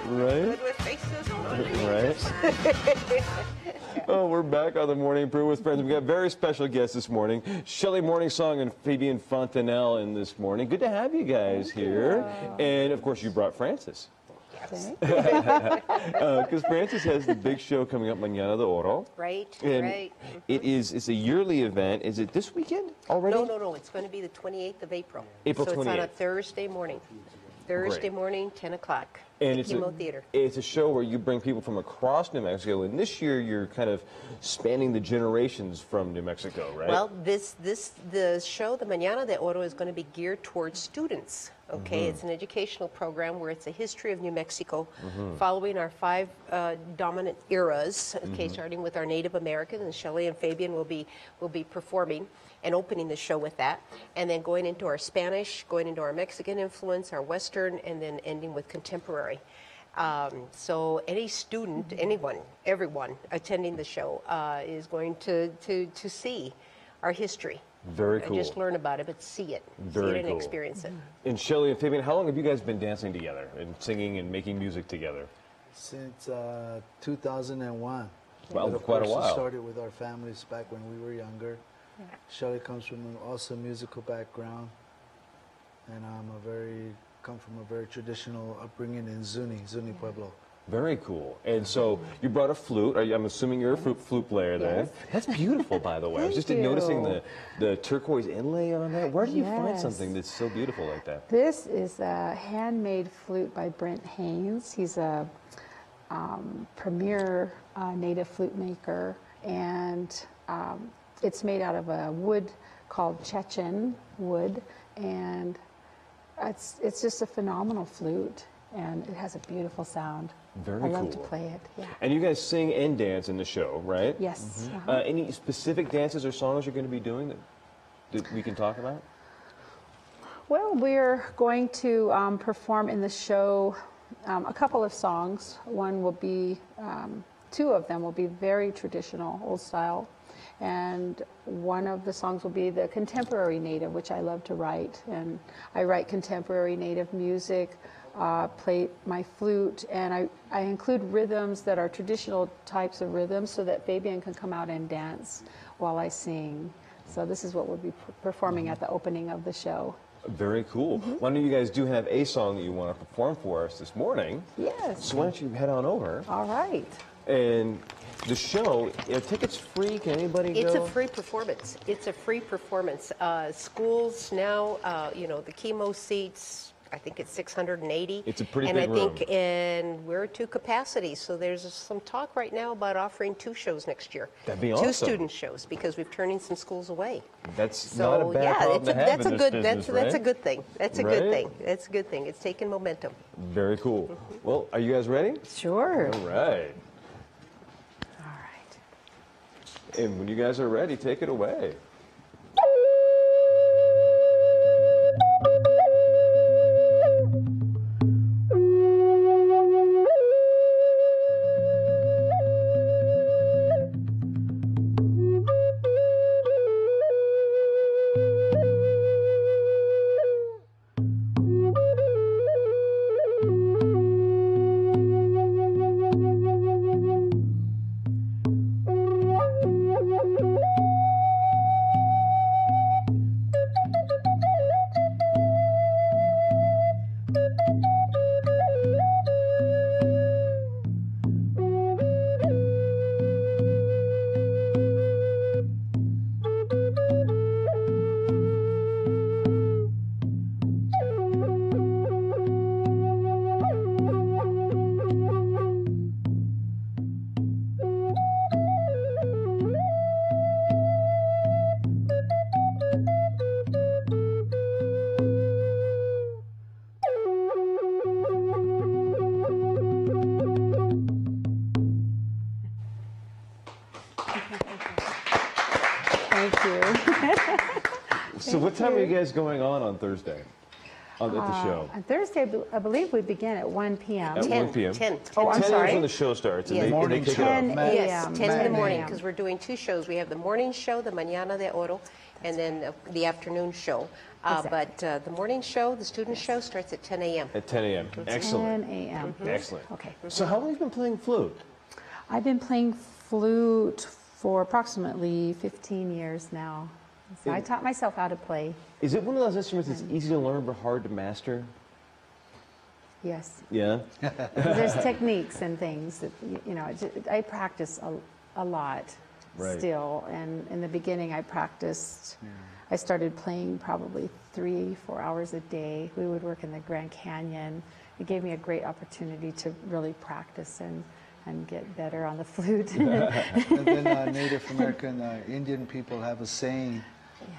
Right? Good with faces. Right? Oh, we're back on the Morning Brew with Friends. We've got very special guests this morning. Shelly Morningsong and Fabian Fontenelle in this morning. Good to have you guys here. And, of course, you brought Francis. Because Francis has the big show coming up, Mañana de Oro. Right, and right. It's a yearly event. Is it this weekend already? No. It's going to be the 28th of April. April so 28th. It's on a Thursday morning. Thursday morning, 10 o'clock. And at Chemo Theater. It's a show where you bring people from across New Mexico, and this year you're kind of spanning the generations from New Mexico, right? Well, the show, the Mañana de Oro, is going to be geared towards students. Okay, it's an educational program where it's a history of New Mexico, following our 5 dominant eras. Okay, starting with our Native American, and Shelly and Fabian will be performing and opening the show with that, and then going into our Spanish, going into our Mexican influence, our Western, and then ending with contemporary. So any student, everyone attending the show is going to see our history. Very cool. Just learn about it, but see it. Very see it and cool. experience it. And Shelly and Fabian, how long have you guys been dancing together and singing and making music together? Since 2001. Well, but of quite a course, while. We started with our families back when we were younger. Yeah. Shelly comes from an awesome musical background, and come from a very traditional upbringing in Zuni Pueblo. Very cool. And so you brought a flute. I'm assuming you're a flute player there. Yes. That's beautiful, by the way. I was just noticing the turquoise inlay on that. Where do you find something that's so beautiful like that? This is a handmade flute by Brent Haynes. He's a premier native flute maker, and it's made out of a wood called Chechen wood, and it's just a phenomenal flute, and it has a beautiful sound. Very I cool. love to play it. Yeah. And you guys sing and dance in the show, right? Yes. Any specific dances or songs you're going to be doing that we can talk about? Well, we're going to perform in the show a couple of songs. One will be, 2 of them will be very traditional, old style. And one of the songs will be the contemporary native, which I love to write. And I write contemporary native music, play my flute, and I include rhythms that are traditional types of rhythms so that Fabian can come out and dance while I sing. So this is what we'll be performing at the opening of the show. Very cool. Well, I know you guys do have a song that you want to perform for us this morning. Yes. So why don't you head on over? All right. And the show, tickets free? Can anybody go? It's a free performance. It's a free performance. Schools now, the chemo seats, I think it's 680. It's a pretty big room. And we're to capacity, so there's some talk right now about offering 2 shows next year. That'd be awesome. 2 student shows, because we've turning some schools away. That's not a bad problem to have that's in a this good business, right? that's a good thing. That's a good thing. That's a good thing. It's taking momentum. Very cool. Well, are you guys ready? Sure. All right. All right. And when you guys are ready, take it away. Thank you. So what time are you guys going on Thursday? at the show? On Thursday, I believe we begin at 1 p.m. At 1 p.m. 10. Oh, I'm 10 sorry. is when the show starts, and Yes. they kick it 10 off. Yes, a.m. 10 in the morning, a.m. because we're doing two shows. We have the morning show, the Mañana de Oro, and then the afternoon show. But the morning show, the student show, starts at 10 a.m. At 10 a.m. Excellent. 10 a.m. Excellent. Okay. So how long have you been playing flute? I've been playing flute for approximately 15 years now. So I taught myself how to play. Is it one of those instruments that's easy to learn but hard to master? Yes. Yeah? There's techniques and things that, I practice a lot Right. still. And in the beginning, I practiced. I started playing probably 3-4 hours a day. We would work in the Grand Canyon. It gave me a great opportunity to really practice and get better on the flute. And then Native American Indian people have a saying.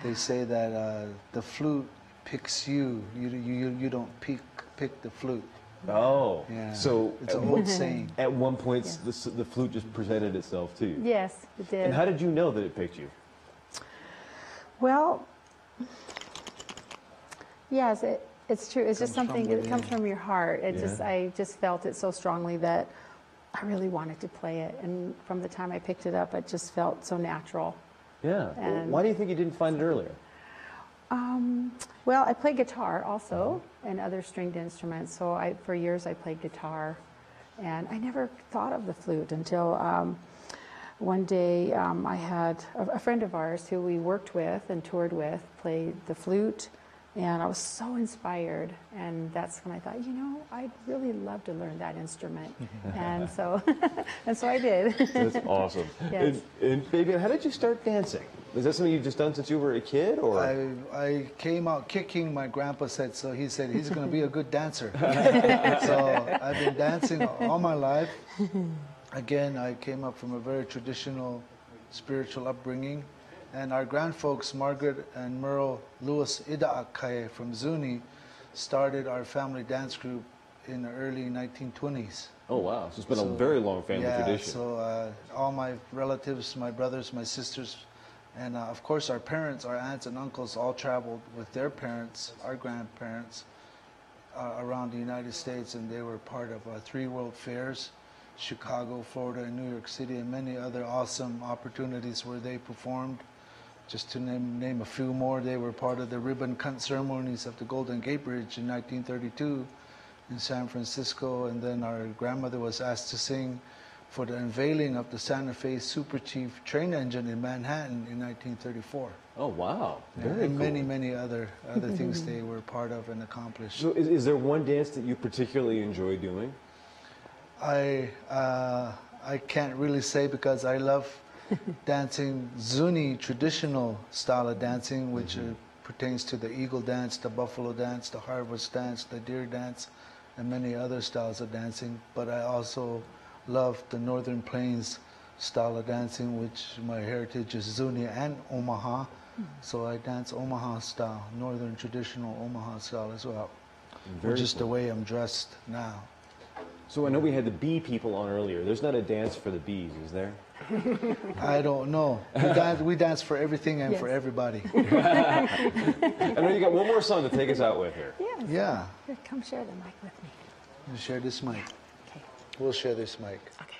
They say that the flute picks you. You don't pick the flute. Oh. Yeah. So it's an old saying. at one point, the flute just presented itself to you. Yes, it did. And how did you know that it picked you? Well, yes, it's true. It's just Comes from something, it comes within. from your heart. Yeah. I just felt it so strongly that I really wanted to play it. And from the time I picked it up, it just felt so natural. Yeah. Well, And- why do you think you didn't find it earlier? Well, I play guitar also and other stringed instruments. So for years I played guitar, and I never thought of the flute until one day I had a friend of ours who we worked with and toured with played the flute, and I was so inspired. And that's when I thought, I'd really love to learn that instrument. And so I did. That's awesome. Yes. And Fabian, how did you start dancing? Is that something you've just done since you were a kid, or? I came out kicking, my grandpa said, so he said he's going to be a good dancer. So I've been dancing all my life. Again, I came up from a very traditional spiritual upbringing. And our grandfolks, Margaret and Merle Lewis Ida'akaye from Zuni, started our family dance group in the early 1920s. Oh, wow. So it's been a very long family tradition. So all my relatives, my brothers, my sisters, and of course our parents, our aunts and uncles all traveled with their parents, our grandparents, around the United States, and they were part of 3 World Fairs, Chicago, Florida, and New York City, and many other awesome opportunities where they performed. Just to name a few more, they were part of the ribbon cut ceremonies of the Golden Gate Bridge in 1932 in San Francisco, and then our grandmother was asked to sing for the unveiling of the Santa Fe Super Chief train engine in Manhattan in 1934. Oh, wow. Very And cool. many other things they were part of and accomplished. So is there one dance that you particularly enjoy doing? I can't really say, because I love dancing Zuni traditional style of dancing, which pertains to the eagle dance, the buffalo dance, the harvest dance, the deer dance, and many other styles of dancing. But I also love the Northern Plains style of dancing, which my heritage is Zuni and Omaha. So I dance Omaha style, Northern traditional Omaha style as well. Very Just the cool. way I'm dressed now. So I know we had the bee people on earlier. There's not a dance for the bees, is there? I don't know. We dance for everything and for everybody. I know you got one more song to take us out with here. Yes. Yeah. Here, come share the mic with me. We'll share this mic. Okay. We'll share this mic. Okay.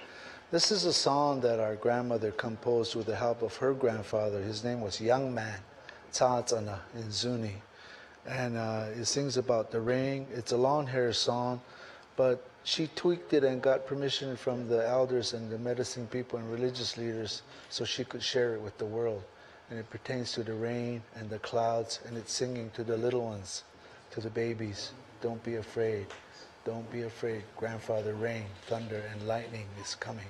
This is a song that our grandmother composed with the help of her grandfather. His name was Young Man, Tsatsana in Zuni. And it sings about the rain. It's a long hair song, but she tweaked it and got permission from the elders and the medicine people and religious leaders so she could share it with the world. And it pertains to the rain and the clouds, and it's singing to the little ones, to the babies. Don't be afraid. Don't be afraid. Grandfather rain, thunder, and lightning is coming.